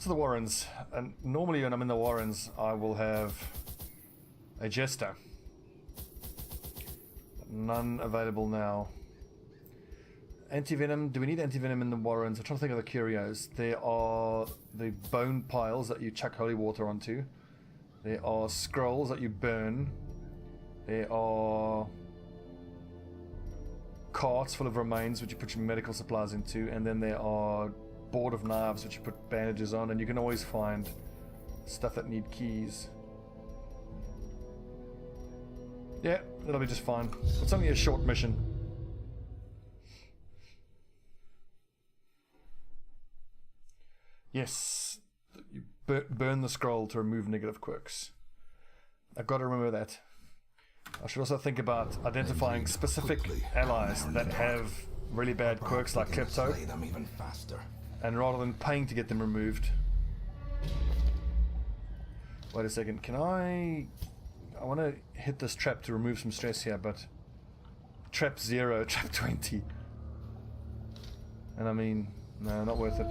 to the Warrens, and normally when I'm in the Warrens I will have a Jester. None available now. Anti-venom, do we need anti-venom in the Warrens? I'm trying to think of the curios. There are the bone piles that you chuck holy water onto. There are scrolls that you burn. There are carts full of remains which you put your medical supplies into, and then there are board of knives which you put bandages on, and you can always find stuff that need keys. Yeah, that'll be just fine. It's only a short mission. Yes, you burn the scroll to remove negative quirks. I've got to remember that. I should also think about identifying specific allies that have really bad quirks like Klepto, and rather than paying to get them removed. Wait a second, can I want to hit this trap to remove some stress here, but trap 0, trap 20. And I mean, no, not worth it.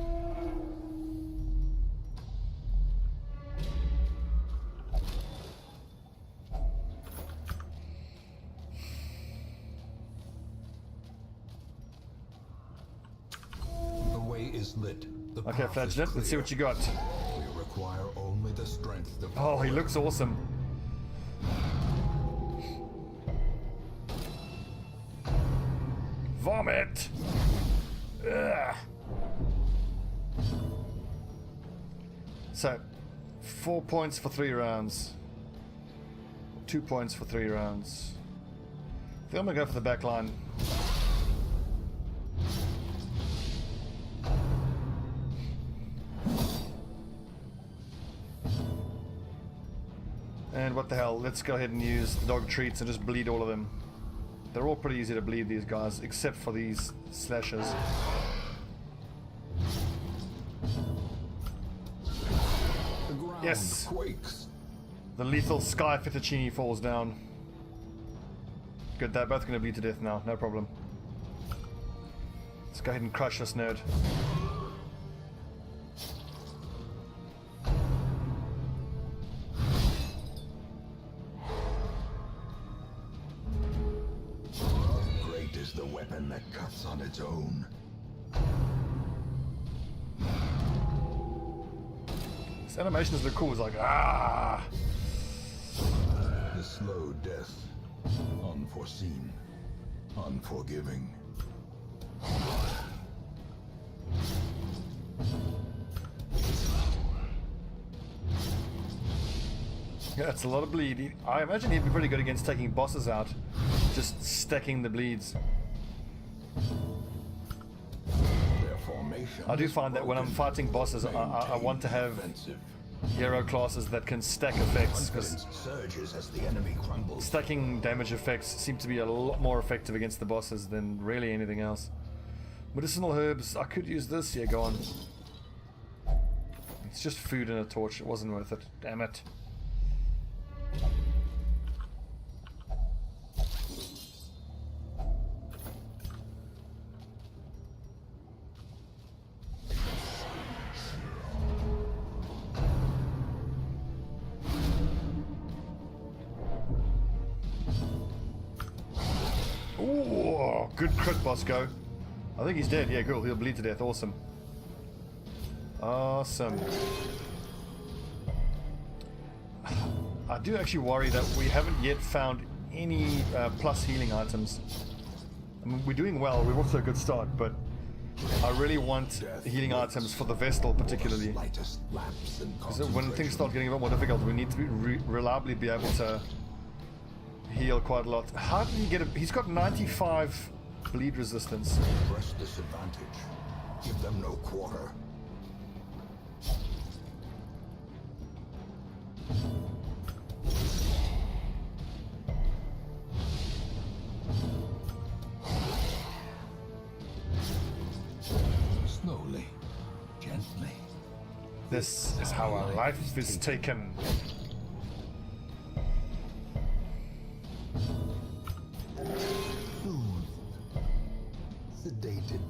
Lit. Okay, Flagelet, let's see what you got. We require only the strength to oh, he looks awesome. Vomit! Ugh. So, 4 points for 3 rounds. 2 points for 3 rounds. I think I'm gonna go for the back line. And what the hell, let's go ahead and use the dog treats and just bleed all of them. They're all pretty easy to bleed, these guys, except for these slashers. The ground yes! quakes. The lethal Sky Fettuccine falls down. Good, they're both going to bleed to death now, no problem. Let's go ahead and crush this nerd. The weapon that cuts on its own. This animation is look cool, it's like ah. The slow death, unforeseen, unforgiving. Yeah, that's a lot of bleed. I imagine he'd be pretty good against taking bosses out, just stacking the bleeds. I do find that when I'm fighting bosses, I want to have hero classes that can stack effects, because stacking damage effects seem to be a lot more effective against the bosses than really anything else. Medicinal herbs, I could use this. Yeah, go on. It's just food and a torch. It wasn't worth it. Damn it. Ooh, good crit, Bosco. I think he's dead. Yeah, cool. He'll bleed to death. Awesome. Awesome. I do actually worry that we haven't yet found any plus healing items. I mean, we're doing well. We're off to a good start, but I really want healing items for the Vestal particularly. Because when things start getting a bit more difficult, we need to reliably be able to heal quite a lot. How did he get it? He's got 95 bleed resistance. Press disadvantage. Give them no quarter. Slowly, gently. This is how a life is taken. Sedated.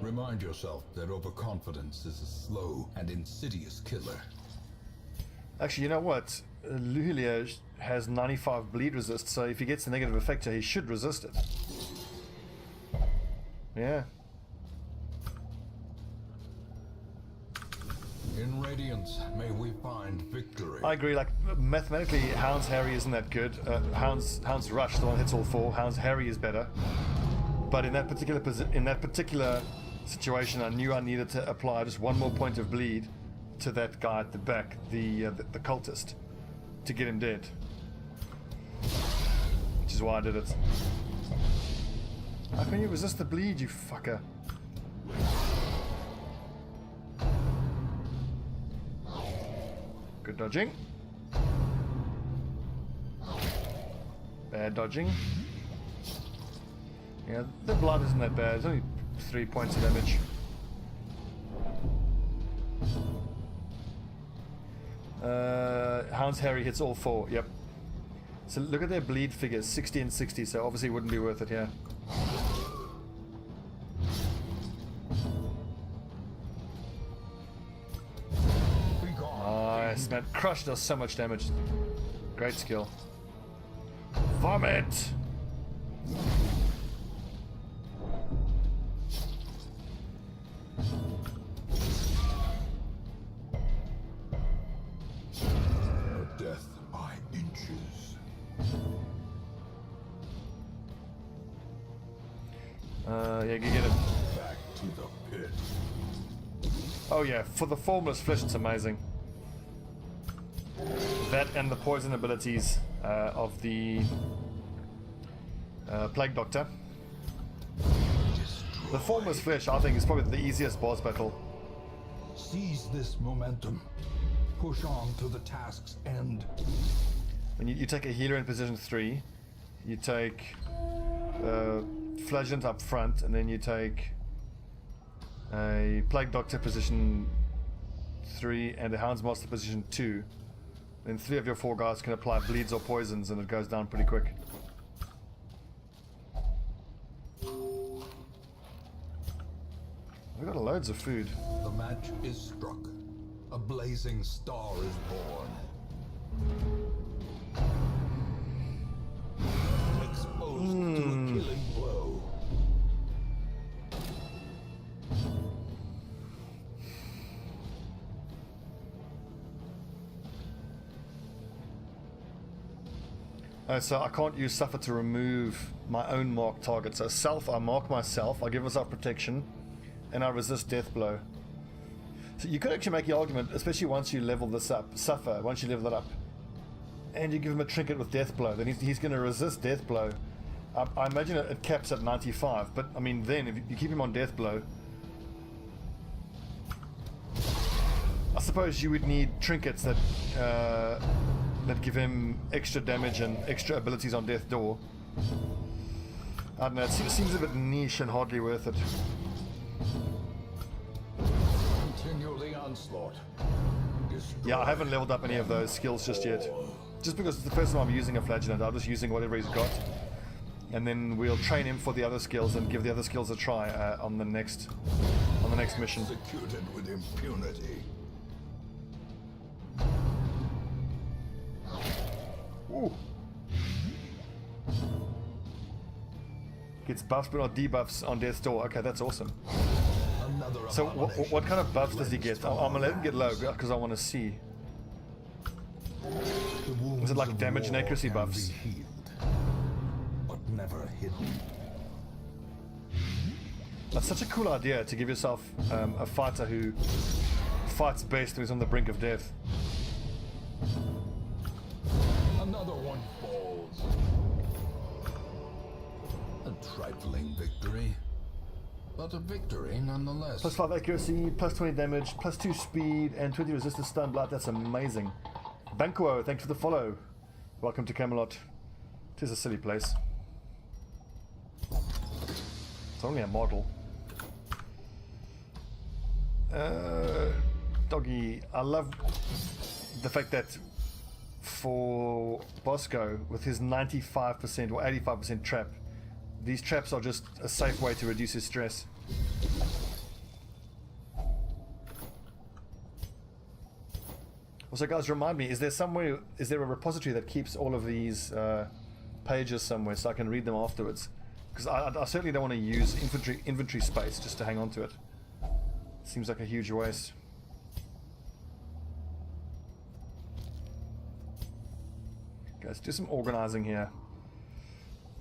Remind yourself that overconfidence is a slow and insidious killer. Actually, you know what? Luhilio has 95 bleed resist, so if he gets the negative effect, he should resist it. Yeah. In Radiance, may we find victory. I agree, like, mathematically, Hound's Harry isn't that good. Hound's Rush, the one that hits all 4. Hound's Harry is better. But in that particular situation, I knew I needed to apply just one more point of bleed to that guy at the back, the cultist, to get him dead. Which is why I did it. How can you resist the bleed, you fucker? Good dodging. Bad dodging. Yeah, the blood isn't that bad. It's only 3 points of damage. Hound's Harry hits all 4, yep. So look at their bleed figures, 60 and 60, so obviously it wouldn't be worth it here. Nice, man. Crush does so much damage. Great skill. Vomit! Death by inches. Yeah, you get him. Back to the pit. Oh yeah, for the formless flesh, it's amazing. That and the poison abilities of the Plague Doctor. The formless flesh, I think, is probably the easiest boss battle. Seize this momentum. Push on to the task's end. When you take a healer in position 3, you take Flagellant up front, and then you take a Plague Doctor position 3 and a Hound's Master position 2. Then 3 of your 4 guys can apply bleeds or poisons, and it goes down pretty quick. We've got loads of food. The match is struck. A blazing star is born. Exposed to a killing blow. So I can't use Suffer to remove my own marked target. So self, I mark myself, I give myself protection, and I resist death blow. So you could actually make the argument, especially once you level this up, Suffer, once you level that up, and you give him a trinket with death blow, then he's going to resist death blow. I imagine it caps at 95, but I mean then, if you keep him on death blow, I suppose you would need trinkets that give him extra damage and extra abilities on Death Door. I don't know, it seems a bit niche and hardly worth it. Continue the onslaught. Yeah, I haven't leveled up any of those skills just yet. Just because it's the first time I'm using a Flagellant, I'm just using whatever he's got. And then we'll train him for the other skills and give the other skills a try on the next mission. Executed with impunity. Ooh. Gets buffs but not debuffs on Death's Door. Okay, that's awesome. Another So what kind of buffs does he get? I'm gonna let him get low because I want to see. Is it like damage and accuracy buffs? Healed, but never hidden. That's such a cool idea to give yourself a fighter who fights best when he's on the brink of death. Another one falls. A trifling victory, but a victory nonetheless. Plus 5 accuracy, plus 20 damage, plus 2 speed, and 20 resistance stun blood. That's amazing. Banquo, thanks for the follow. Welcome to Camelot. It is a silly place. It's only a model. Doggy, I love the fact that for Bosco, with his 95% or 85% trap, these traps are just a safe way to reduce his stress. Also, guys, remind me, is there a repository that keeps all of these pages somewhere so I can read them afterwards? Because I certainly don't want to use inventory space just to hang on to it. Seems like a huge waste. Guys, do some organizing here.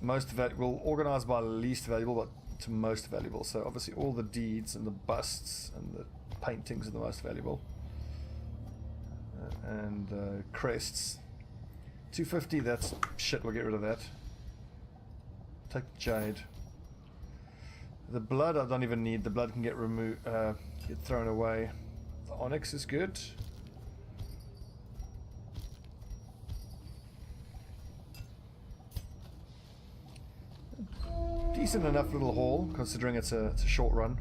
We'll organize by least valuable but to most valuable. So obviously all the deeds and the busts and the paintings are the most valuable. And crests. 250, that's shit, we'll get rid of that. Take the jade. The blood I don't even need. The blood can get removed, get thrown away. The onyx is good. Decent enough little haul, considering it's a short run.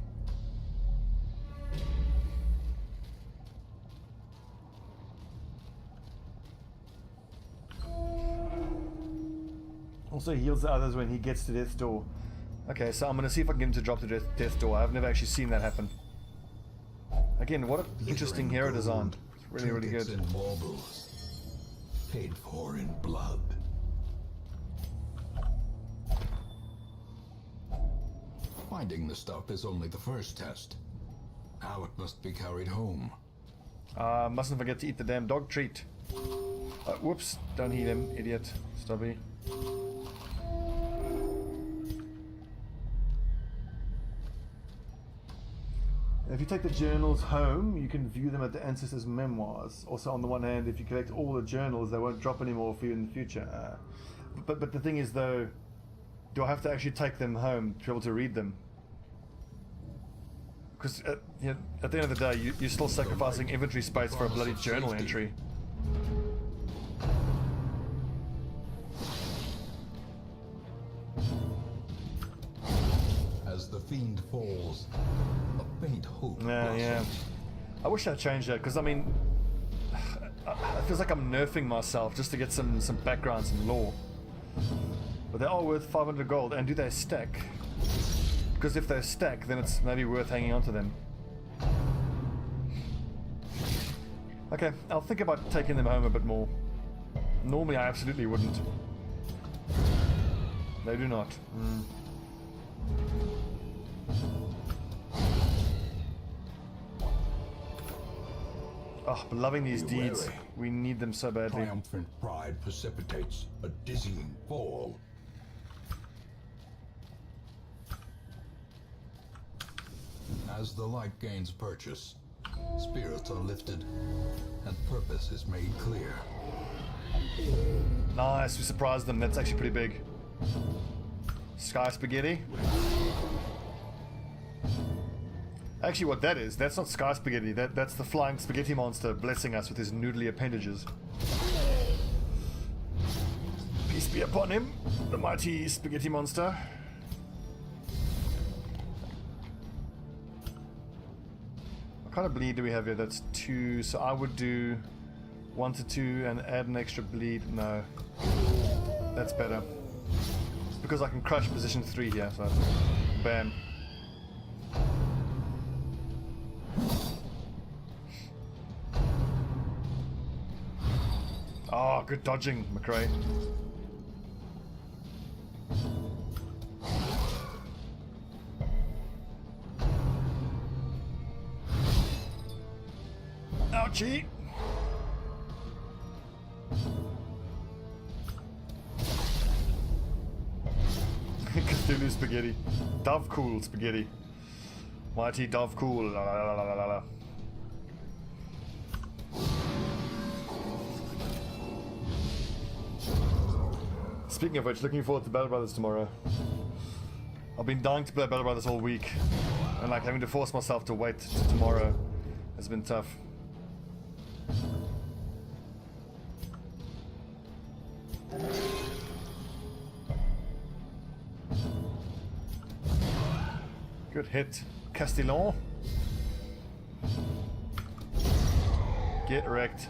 Also heals the others when he gets to death's door. Okay, so I'm going to see if I can get him to drop to death's door. I've never actually seen that happen. Again, what an interesting hero design. Really, really good. In marbles, paid for in blood. Finding the stuff is only the first test. Now it must be carried home. Mustn't forget to eat the damn dog treat. Whoops, don't eat him, idiot. Stobbie. If you take the journals home, you can view them at the ancestors' memoirs. Also, on the one hand, if you collect all the journals, they won't drop any more for you in the future. But the thing is, though, do I have to actually take them home to be able to read them? Because at the end of the day, you're still sacrificing inventory space for a bloody journal entry. As the fiend falls, a faint hope blossoms. Yeah. I wish I'd changed that, because I mean, it feels like I'm nerfing myself just to get some background, some lore. But they are worth 500 gold, and do they stack? Because if they stack, then it's maybe worth hanging on to them. Okay, I'll think about taking them home a bit more. Normally I absolutely wouldn't. They do not. Oh, but loving these Be deeds. wary. We need them so badly. Triumphant pride precipitates a dizzying fall. As the light gains purchase, spirits are lifted, and purpose is made clear. Nice, we surprised them. That's actually pretty big. Sky spaghetti. Actually, what that is, that's not sky spaghetti. That's the flying spaghetti monster blessing us with his noodly appendages. Peace be upon him, the mighty spaghetti monster. What kind of bleed do we have here? That's 2, so I would do 1 to 2 and add an extra bleed. No, that's better. It's because I can crush position 3 here, so bam. Oh, good dodging, McRae. Ouchie! Cthulhu spaghetti. Dove cool spaghetti. Mighty dove cool. La la la la la la. Speaking of which, looking forward to Battle Brothers tomorrow. I've been dying to play Battle Brothers all week, and like having to force myself to wait to tomorrow has been tough. Good hit, Castillon. Get wrecked.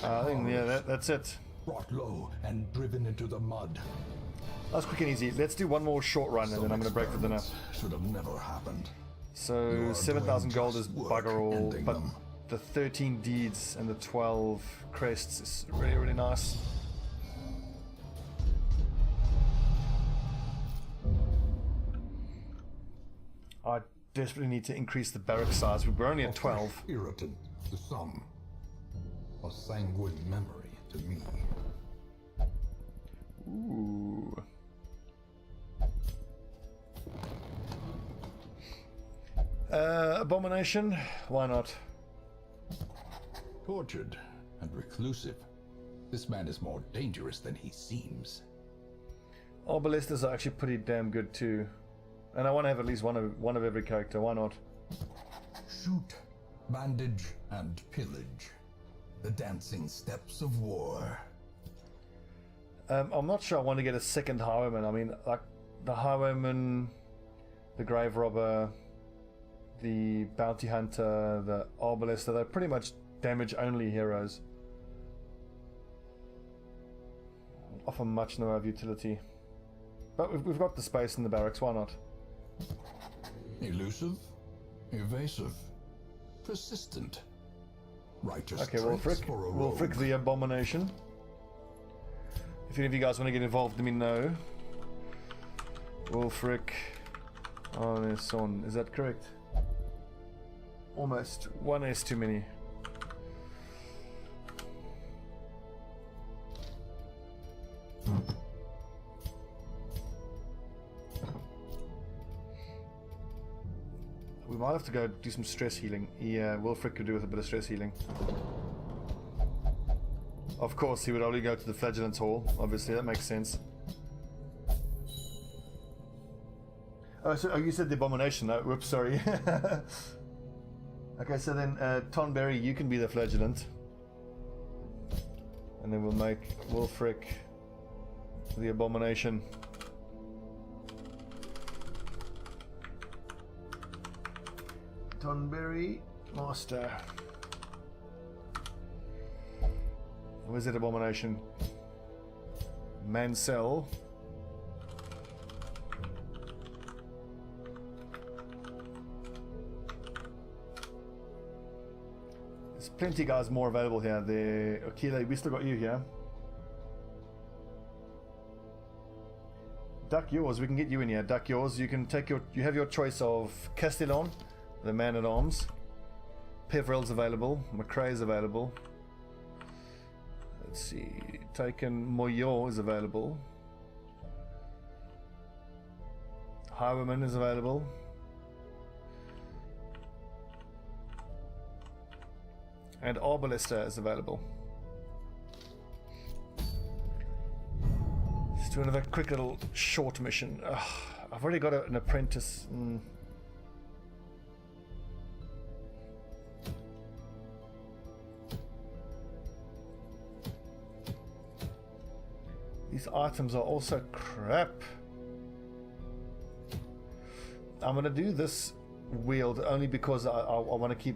I think, yeah, that's it. Brought low and driven into the mud. That was quick and easy. Let's do one more short run and then I'm going to break for dinner. Should have never happened. So 7,000 gold is bugger all, ending but them. the 13 deeds and the 12 crests is really, really nice. I desperately need to increase the barrack size. We're only at 12. Irritant to some, a sanguine memory to me. Ooh. Abomination? Why not? Tortured and reclusive, this man is more dangerous than he seems. Ballistas are actually pretty damn good too. And I want to have at least one of every character, why not? Shoot, bandage, and pillage. The dancing steps of war. I'm not sure I want to get a second highwayman. I mean, like, the highwayman, the grave robber, the bounty hunter, the arbalester, they're pretty much damage only heroes. Offer much in the way of utility. But we've got the space in the barracks, why not? Elusive, evasive, persistent. Righteous Okay, traits for a we'll frick rogue. the abomination. If any of you guys want to get involved, let me know. We'll frick. Oh, there's someone. Is that correct? Almost. One S too many. We might have to go do some stress healing. Yeah, Wilfric could do with a bit of stress healing. Of course, he would only go to the Flagellant's Hall. Obviously, that makes sense. Oh, so you said the abomination. No, whoops, sorry. Okay, so then Tonberry, you can be the Flagellant. And then we'll make Wilfric the abomination. Tonberry, master. Wizard abomination. Mansell. There's plenty guys more available here. The Akila, we still got you here. Duck yours, we can get you in here. Duck yours. You can take you have your choice of Castellon, the man at arms. Peverell's available. McRae is available. Let's see. Taken Moyor is available. Highwayman is available. And Arbalester is available. Let's do another quick little short mission. Ugh, I've already got an apprentice. These items are also crap. I'm gonna do this wield only because I want to keep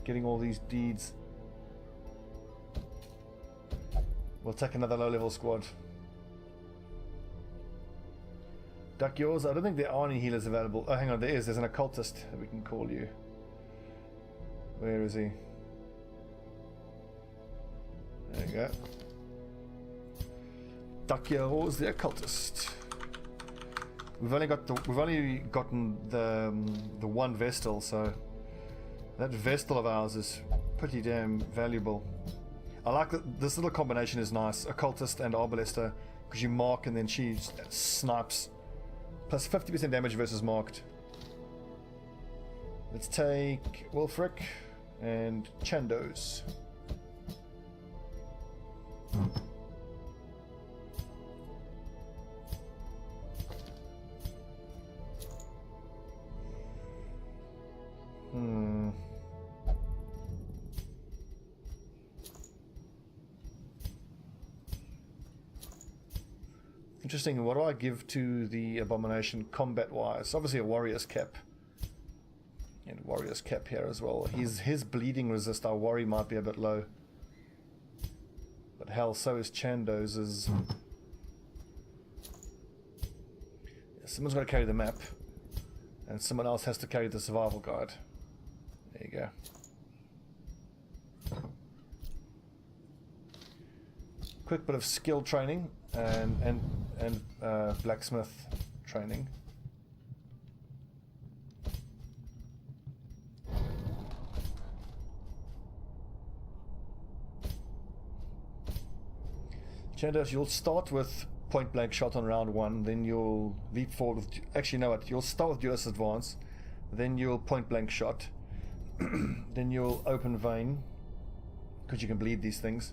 getting all these deeds. We'll take another low-level squad. Duck yours. I don't think there are any healers available. Oh, hang on, there is. There's an occultist that we can call you. Where is he? There you go. Duck yours, the occultist. We've only gotten the one Vestal, so that Vestal of ours is pretty damn valuable. I like that this little combination is nice. Occultist and Arbalester, because you mark and then she snipes. Plus 50% damage versus marked. Let's take Wilfric and Chandos. Interesting. What do I give to the abomination combat-wise? Obviously a warrior's cap. And warrior's cap here as well. His bleeding resist, I worry, might be a bit low. But hell, so is Chandoz's. Yeah, someone's got to carry the map. And someone else has to carry the survival guide. There you go. Quick bit of skill training and blacksmith training. Chandos, you'll start with point blank shot on round 1, then you'll leap forward with... Actually, you know what? You'll start with duelist advance, then you'll point blank shot, then you'll open vein, because you can bleed these things.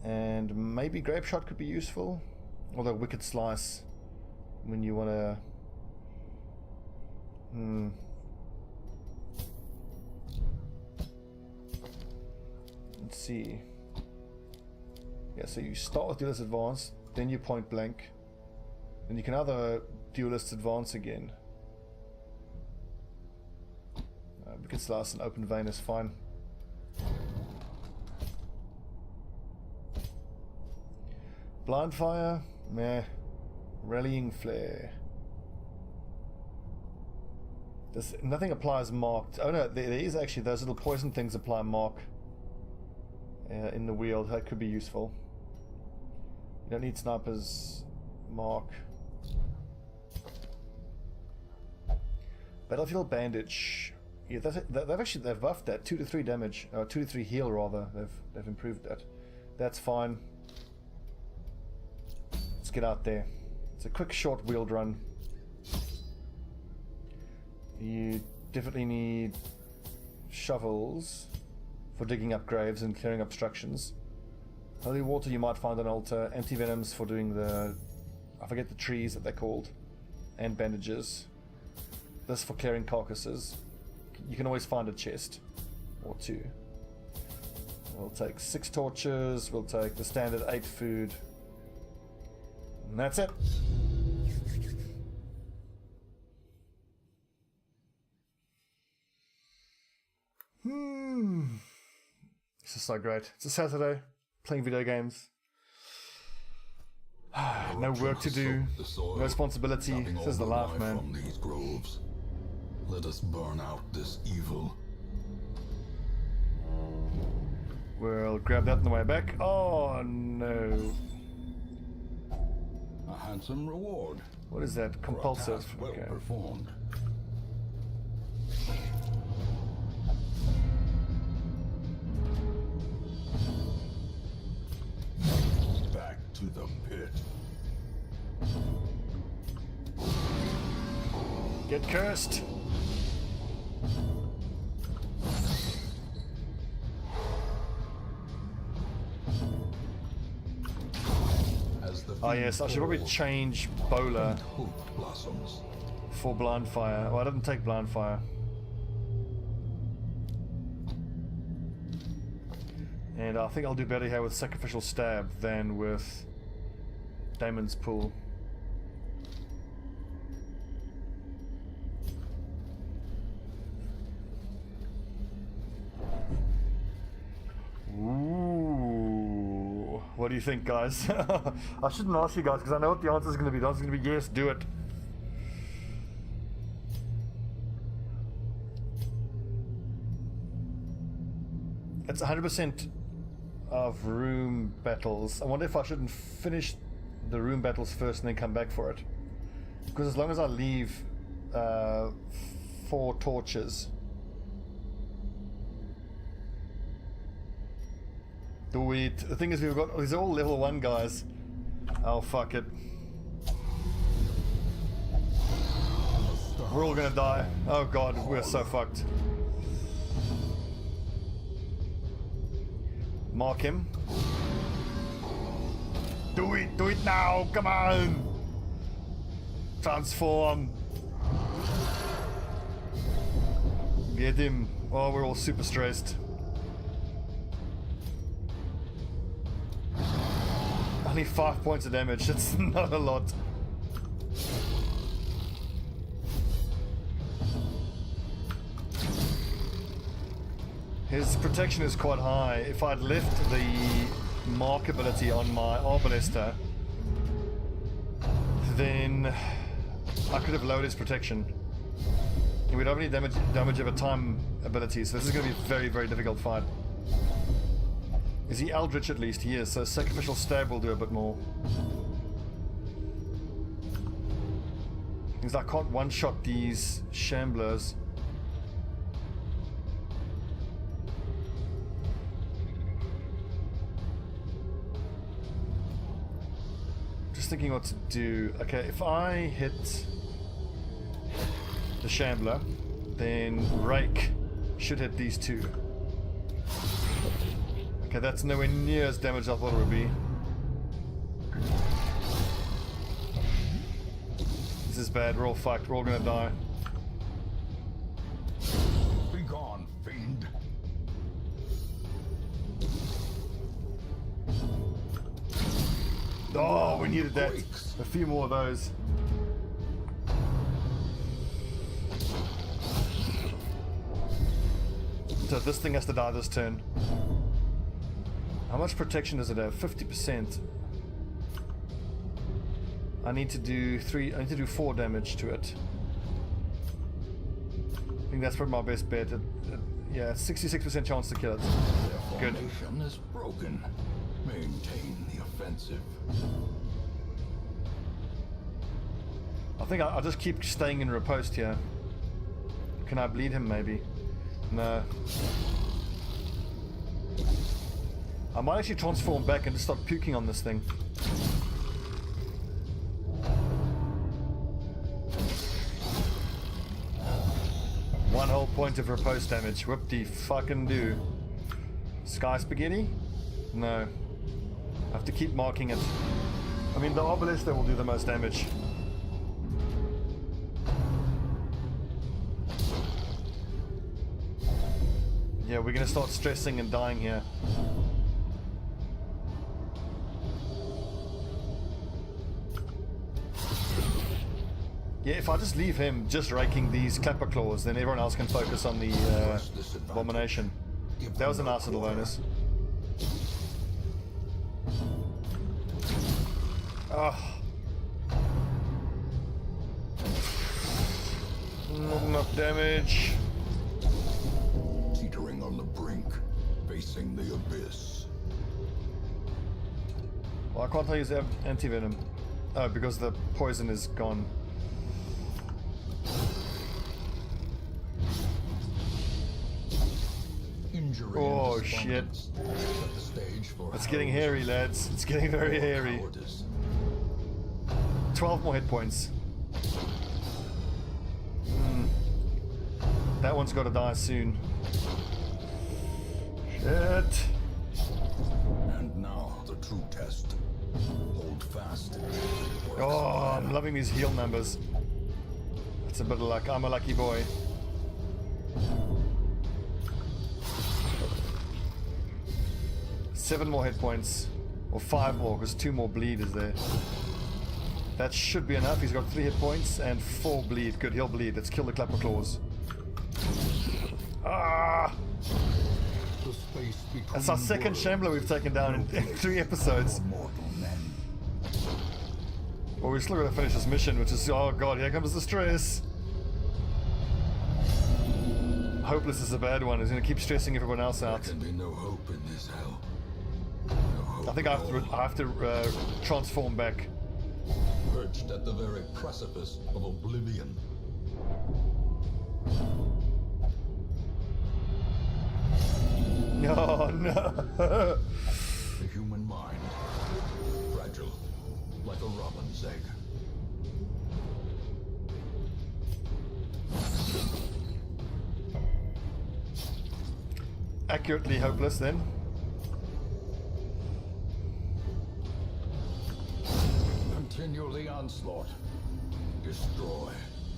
And maybe grape shot could be useful, although wicked slice when you want to... Let's see. Yeah, so you start with duelist advance, then you point blank, then you can either duelist advance again. Wicked slice and open vein is fine. Blind fire, meh. Rallying flare. Nothing applies marked. Oh no, there is actually those little poison things apply mark in the wheel. That could be useful. You don't need snipers mark. Battlefield bandage. Yeah, they've buffed that 2 to 3 damage, 2 to 3 heal rather. They've improved that. That's fine. Let's get out there. It's a quick, short wheeled run. You definitely need shovels for digging up graves and clearing obstructions. Holy water you might find an altar. Anti-venoms for doing the... I forget the trees that they're called. And bandages. This for clearing carcasses. You can always find a chest. Or 2. We'll take 6 torches. We'll take the standard 8 food. And that's it. This is so great. It's a Saturday, playing video games. No work to do, no responsibility. This is the life, man. From these groves. Let us burn out this evil. We'll grab that on the way back. Oh no. A handsome reward. What is that? Compulsive. Well Okay. performed. Back to the pit. Get cursed. Oh yes, I should probably change Bowler for blind fire. Oh, I didn't take blind fire. And I think I'll do better here with sacrificial stab than with Damon's pool. Ooh, what do you think, guys? I shouldn't ask you guys because I know what the answer is going to be. The answer is going to be yes, do it. It's 100% of room battles. I wonder if I shouldn't finish the room battles first and then come back for it. Because as long as I leave 4 torches. Do it. The thing is, we've got these are all level 1 guys. Oh fuck it. We're all gonna die. Oh god, we're so fucked. Mark him. Do it now, come on! Transform! Get him. Oh, we're all super stressed. Only 5 points of damage, that's not a lot. His protection is quite high. If I'd left the mark ability on my Arbalester, then I could have lowered his protection. We don't have any damage over time abilities, so this is going to be a very, very difficult fight. Is he Eldritch at least? He is, so Sacrificial Stab will do a bit more. Because I can't one-shot these Shamblers. Just thinking what to do. Okay, if I hit the Shambler, then Rake should hit these two. Okay, that's nowhere near as damage as I thought it would be. This is bad, we're all fucked, we're all gonna die. Be gone, fiend. Oh, we needed that. A few more of those. So this thing has to die this turn. How much protection does it have? 50%. I need to do 4 damage to it. I think that's probably my best bet. Yeah, 66% chance to kill it. Their Good. formation is broken. Maintain the offensive. I think I'll just keep staying in riposte here. Can I bleed him maybe? No. I might actually transform back and just start puking on this thing. One whole point of riposte damage. Whoop-de-fucking-do. Sky Spaghetti? No. I have to keep marking it. I mean, the Obelisk will do the most damage. Yeah, we're gonna start stressing and dying here. Yeah, if I just leave him just raking these clapper claws, then everyone else can focus on the abomination. That was a nice little bonus. Oh. Not enough damage. Teetering on the brink, facing the abyss. Well, I can't use anti-venom. Oh, because the poison is gone. Injury Oh, and shit. despondence set the stage for It's getting hairy, lads. It's getting very hairy. cowardice. 12 more hit points. That one's got to die soon. Shit. And now the true test. Hold fast. Oh, I'm loving these heal numbers. It's a bit of luck. I'm a lucky boy. Seven more hit points. Or 5 more, because 2 more bleed is there. That should be enough. He's got 3 hit points and 4 bleed. Good, he'll bleed. Let's kill the clapper claws. Ah! The space between That's our second Shambler we've taken down in 3 episodes. mortal men. Well, we still gotta finish this mission, which is, oh god, here comes the stress. Hopeless is a bad one. He's gonna keep stressing everyone else out. There can be no hope in this hell. No hope I think I at all. have to transform back. Perched at the very precipice of oblivion. Oh no! The human mind, fragile, like a robin's egg. Accurately hopeless then. Continue the onslaught. Destroy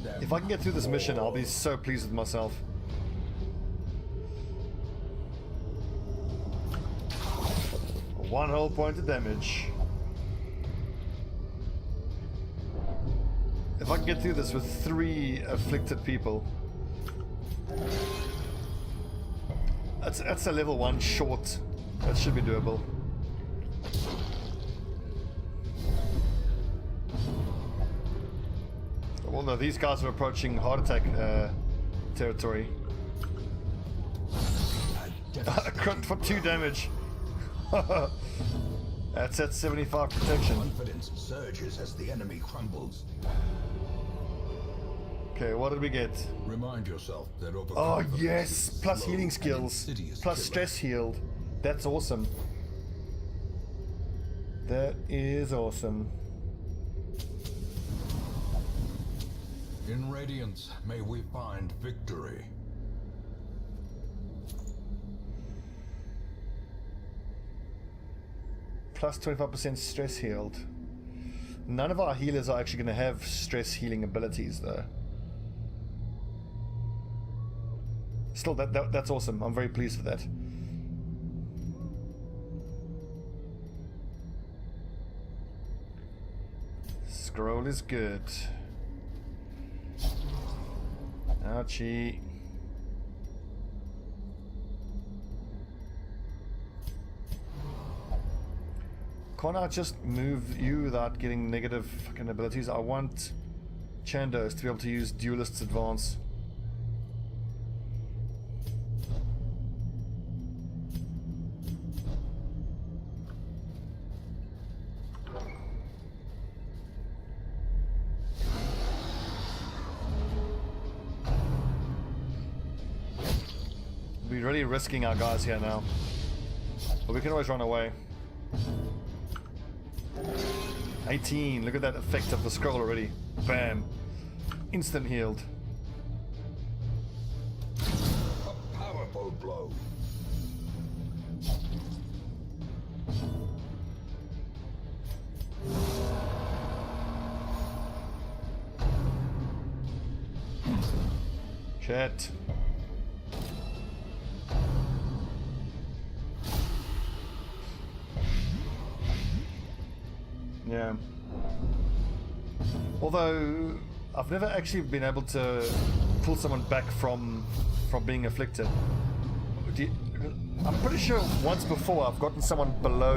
them. If I can get through this mission, I'll be so pleased with myself. One whole point of damage. If I can get through this with 3 afflicted people. That's a level 1 short. That should be doable. Well, no, these guys are approaching heart attack territory. A crit for 2 damage. That's at 75 protection. Confidence surges as the enemy crumbles. Okay, what did we get? Remind yourself that Oh yes, plus healing skills, plus stress healed. That's awesome. That is awesome. In Radiance, may we find victory. Plus 25% stress healed. None of our healers are actually going to have stress healing abilities though. Still, that's awesome. I'm very pleased with that. Scroll is good. Ouchie. Can't I just move you without getting negative fucking abilities? I want Chandos to be able to use Duelist's Advance. We're really risking our guys here now. But we can always run away. 18, look at that effect of the scroll already. Bam. Instant healed. A powerful blow. Shit. Yeah. Although I've never actually been able to pull someone back from being afflicted. I'm pretty sure once before I've gotten someone below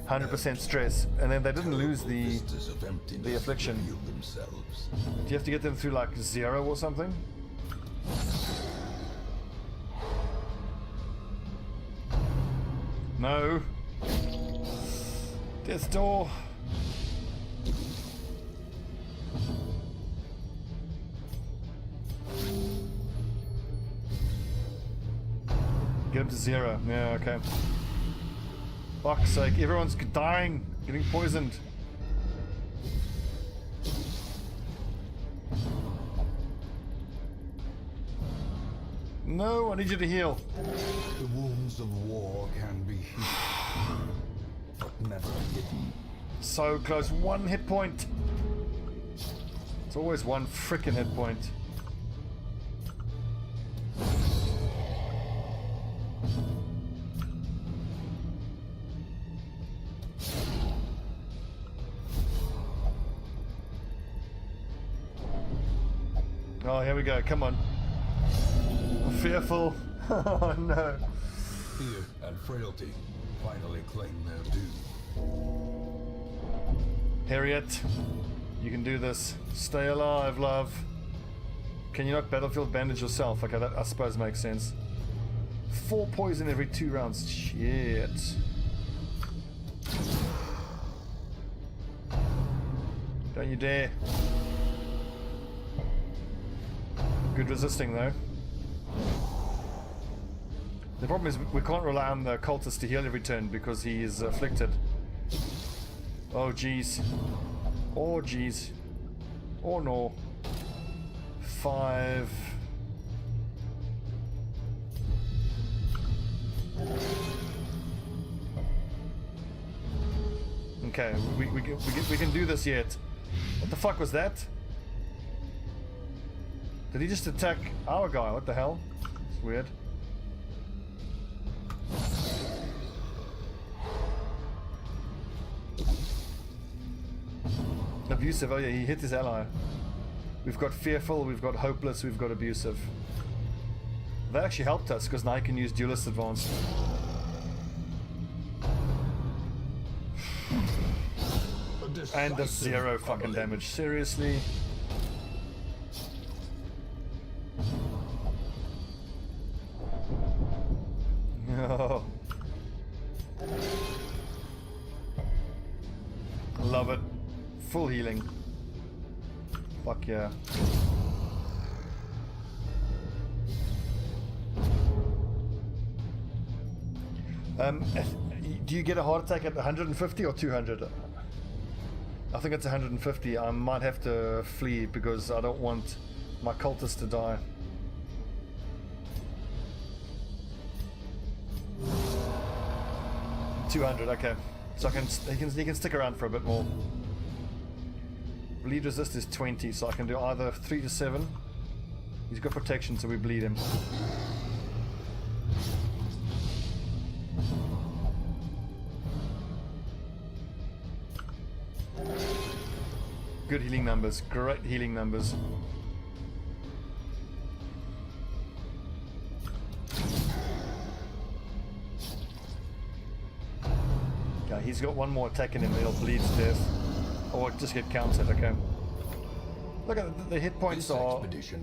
100% stress and then they didn't lose the affliction. Do you have to get them through like 0 or something? No. Death's door. Get him to 0. Yeah, okay. Fuck's sake, everyone's dying, getting poisoned. No, I need you to heal. The wounds of war can be healed, but never hidden. So close, 1 hit point. It's always 1 frickin' hit point. Oh, here we go, come on. Fearful. Oh no. Fear and frailty finally claim their due. Harriet, you can do this. Stay alive, love. Can you not battlefield bandage yourself? Okay, that I suppose makes sense. 4 poison every 2 rounds. Shit. Don't you dare. Good resisting though. The problem is we can't rely on the cultist to heal every turn because he is afflicted. Oh jeez. Oh jeez. Oh no. 5. Okay, we can do this yet. What the fuck was that? Did he just attack our guy? What the hell? It's weird. Abusive, oh yeah, he hit his ally. We've got fearful, we've got hopeless, we've got abusive. That actually helped us because now I can use duelist advance. And the 0 fucking damage, seriously? love it. Full healing. Fuck yeah. Do you get a heart attack at 150 or 200? I think it's 150. I might have to flee because I don't want my cultist to die. $200, okay. So he can stick around for a bit more. Bleed resist is 20, so I can do either 3 to 7. He's got protection, so we bleed him. Good healing numbers, great healing numbers. Okay, he's got one more attack in him, he'll bleed to death. Or just get countered, okay. Look at the hit points are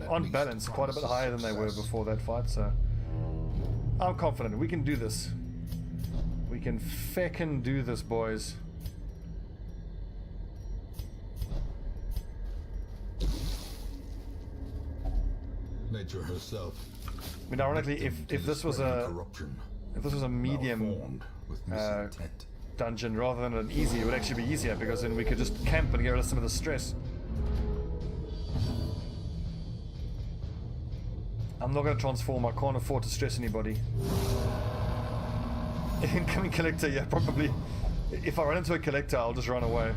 on balance quite a bit higher than they were before that fight, so I'm confident we can do this. We can feckin' do this, boys. Nature herself. I mean, ironically, if this was a medium dungeon rather than an easy, it would actually be easier because then we could just camp and get rid of some of the stress. I'm not going to transform. I can't afford to stress anybody. Incoming collector, yeah, probably. If I run into a collector, I'll just run away.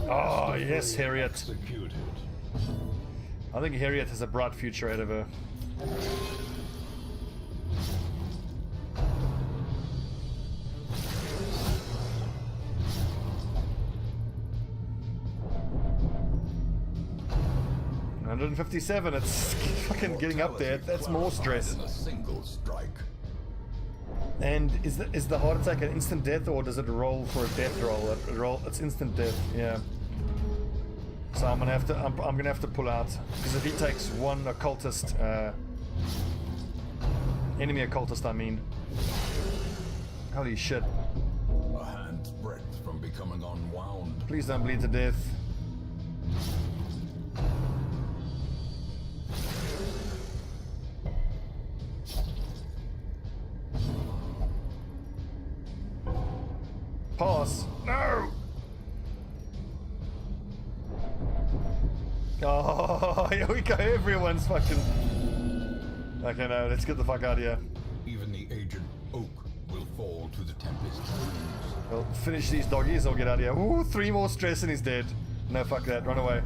Oh, yes, Harriet. Executed. I think Harriet has a bright future ahead of her. $157, it's fucking getting up there. That's more stress. In a single strike. And is the heart attack an instant death, or does it roll for a death roll? It's instant death, yeah. So I'm gonna have to pull out, because if he takes one occultist, enemy occultist, I mean. Holy shit! A hand's breadth from becoming unwound. Please don't bleed to death. Pass. No! Oh, here we go. Everyone's fucking... Okay, no, let's get the fuck out of here. Even the aged oak will fall to the tempest's winds. We'll finish these doggies, I'll get out of here. Ooh, 3 more stress and he's dead. No, fuck that. Run away.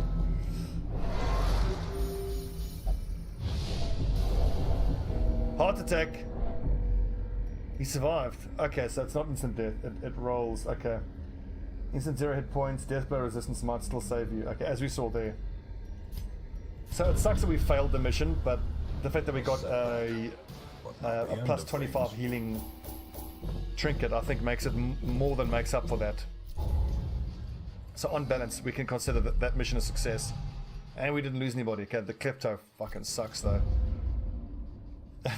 Heart attack. He survived. Okay, so it's not instant death. It rolls. Okay. Instant 0 hit points. Death blow resistance might still save you. Okay, as we saw there. So it sucks that we failed the mission, but the fact that we got a plus 25 healing trinket, I think makes it more than makes up for that. So on balance, we can consider that mission a success. And we didn't lose anybody. Okay, the Klepto fucking sucks though.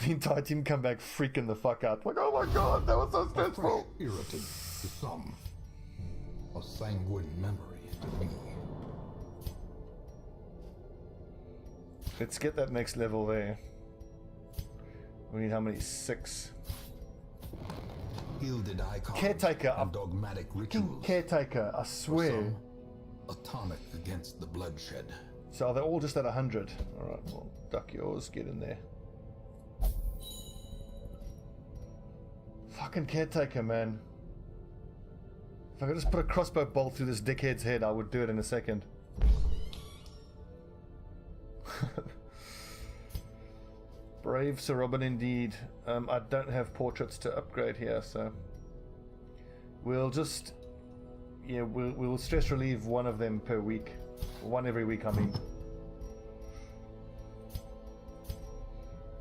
The entire team come back freaking the fuck out. Like, oh my god, that was so stressful. Irritant to some. A sanguine memory to me. Let's get that next level there. We need how many? 6. Gilded icons Caretaker, and dogmatic rituals. Caretaker, I swear. Some, a tonic against the bloodshed. So they're all just at 100. Alright, well, duck yours, get in there. Fucking Caretaker, man. If I could just put a crossbow bolt through this dickhead's head, I would do it in a second. Brave Sir Robin indeed. I don't have portraits to upgrade here, so we'll just, yeah, we'll stress relieve one of them per week. One every week, I mean.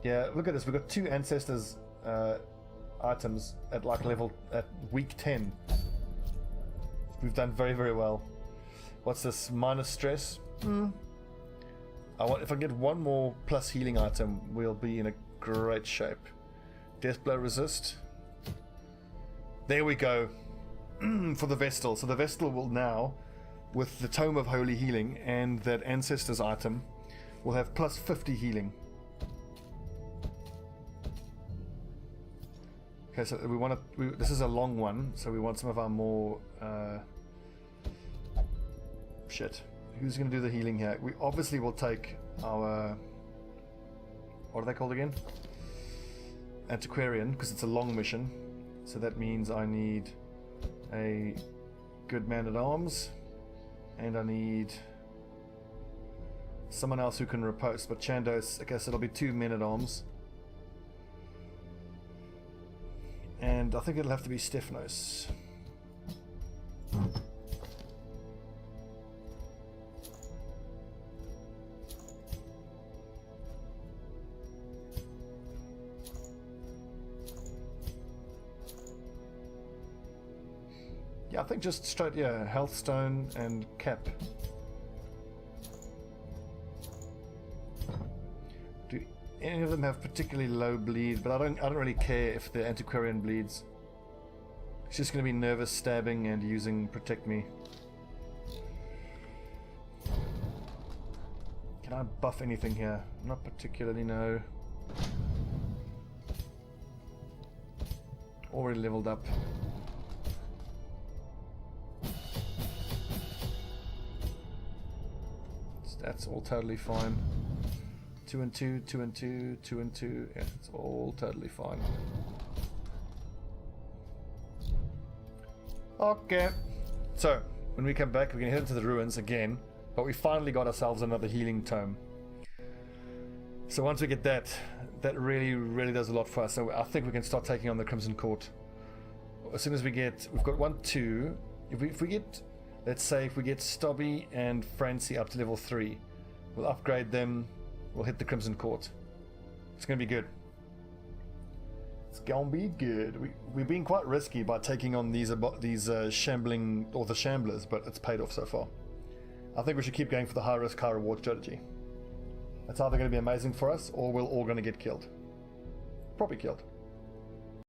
Yeah, look at this. We've got 2 ancestors items at like level at week 10. We've done very, very well. What's this? Minus stress? If I get one more plus healing item, we'll be in a great shape. Death blow resist. There we go. For the Vestal. So the Vestal will now, with the Tome of Holy Healing and that Ancestors item, will have plus 50 healing. Okay, so we want to. This is a long one, so we want some of our more. Shit. Who's going to do the healing here? We obviously will take our. What are they called again? Antiquarian, because it's a long mission. So that means I need a good man at arms, and I need someone else who can riposte. But Chandos, I guess it'll be 2 men at arms. And I think it'll have to be Stephanos. Yeah, I think just straight, yeah, health stone and cap. Do any of them have particularly low bleed? But I don't really care if the antiquarian bleeds. It's just going to be nervous stabbing and using protect me. Can I buff anything here? Not particularly, no. Already leveled up. That's all totally fine. 2 and 2, 2 and 2, 2 and 2. Yeah, it's all totally fine. Okay. So, when we come back, we're going to head into the ruins again. But we finally got ourselves another healing tome. So once we get that, that really, really does a lot for us. So I think we can start taking on the Crimson Court. As soon as we get... We've got 1, 2. If we get... Let's say if we get Stobbie and Francie up to level 3, we'll upgrade them, we'll hit the Crimson Court. It's going to be good. It's going to be good. We've been quite risky by taking on these shambling, or the shamblers, but it's paid off so far. I think we should keep going for the high risk, high reward strategy. That's either going to be amazing for us, or we're all going to get killed. Probably killed.